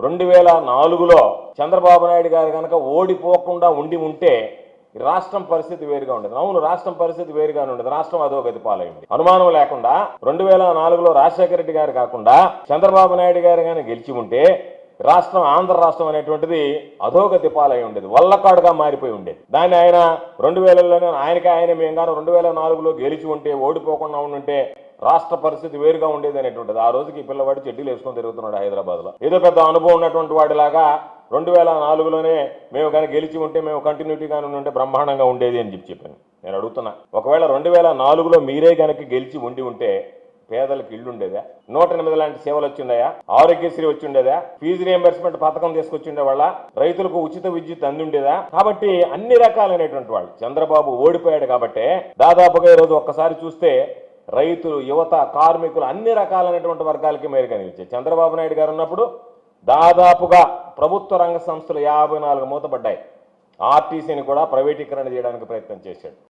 2004లో చంద్రబాబు నాయుడు గారు కనుక ఓడిపోకుండా ఉంటే రాష్ట్రం పరిస్థితి వేరుగా ఉండేది. అవును, రాష్ట్రం పరిస్థితి వేరుగానే ఉండేది. రాష్ట్రం అధోగతి పాలైంది. అనుమానం లేకుండా 2004లో రాజశేఖర రెడ్డి గారు కాకుండా చంద్రబాబు నాయుడు గారు కానీ గెలిచి ఉంటే రాష్ట్రం, ఆంధ్ర రాష్ట్రం అనేటువంటిది అధోగతి పాలై ఉండేది, వల్లకాడుగా మారిపోయి ఉండేది. దాన్ని ఆయన 2000లోనే ఆయన మేము గాను 2004లో గెలిచి ఉంటే, ఓడిపోకుండా ఉంటే రాష్ట్ర పరిస్థితి వేరుగా ఉండేది అనేటువంటిది. ఆ రోజుకి పిల్లవాడు చెడ్డీలు వేసుకొని తిరుగుతున్నాడు హైదరాబాద్ లో. ఏదో పెద్ద అనుభవం ఉన్నటువంటి వాడిలాగా 2004లోనే మేము కానీ గెలిచి ఉంటే, మేము కంటిన్యూటీగానే ఉంటే బ్రహ్మాండంగా ఉండేది అని చెప్పాను. నేను అడుగుతున్నా, ఒకవేళ 2004లో మీరే కనుక గెలిచి ఉంటే పేదలకు ఇళ్లు ఉండేదా? 108 లాంటి సేవలు వచ్చిండయా? ఆరోగ్యశ్రీ వచ్చిండేదా? ఫీజు రియంబర్స్మెంట్ పథకం తీసుకొచ్చిండే వాళ్ళ, రైతులకు ఉచిత విద్యుత్ అందుండేదా? కాబట్టి అన్ని రకాలైనటువంటి వాళ్ళు చంద్రబాబు ఓడిపోయాడు కాబట్టి దాదాపుగా ఈరోజు ఒక్కసారి చూస్తే రైతులు, యువత, కార్మికులు అన్ని రకాలైనటువంటి వర్గాలకి మేలు కలిగించాయి. చంద్రబాబు నాయుడు గారు ఉన్నప్పుడు దాదాపుగా ప్రభుత్వ రంగ సంస్థలు 54 మూతపడ్డాయి. ఆర్టీసీని కూడా ప్రైవేటీకరణ చేయడానికి ప్రయత్నం చేశాడు.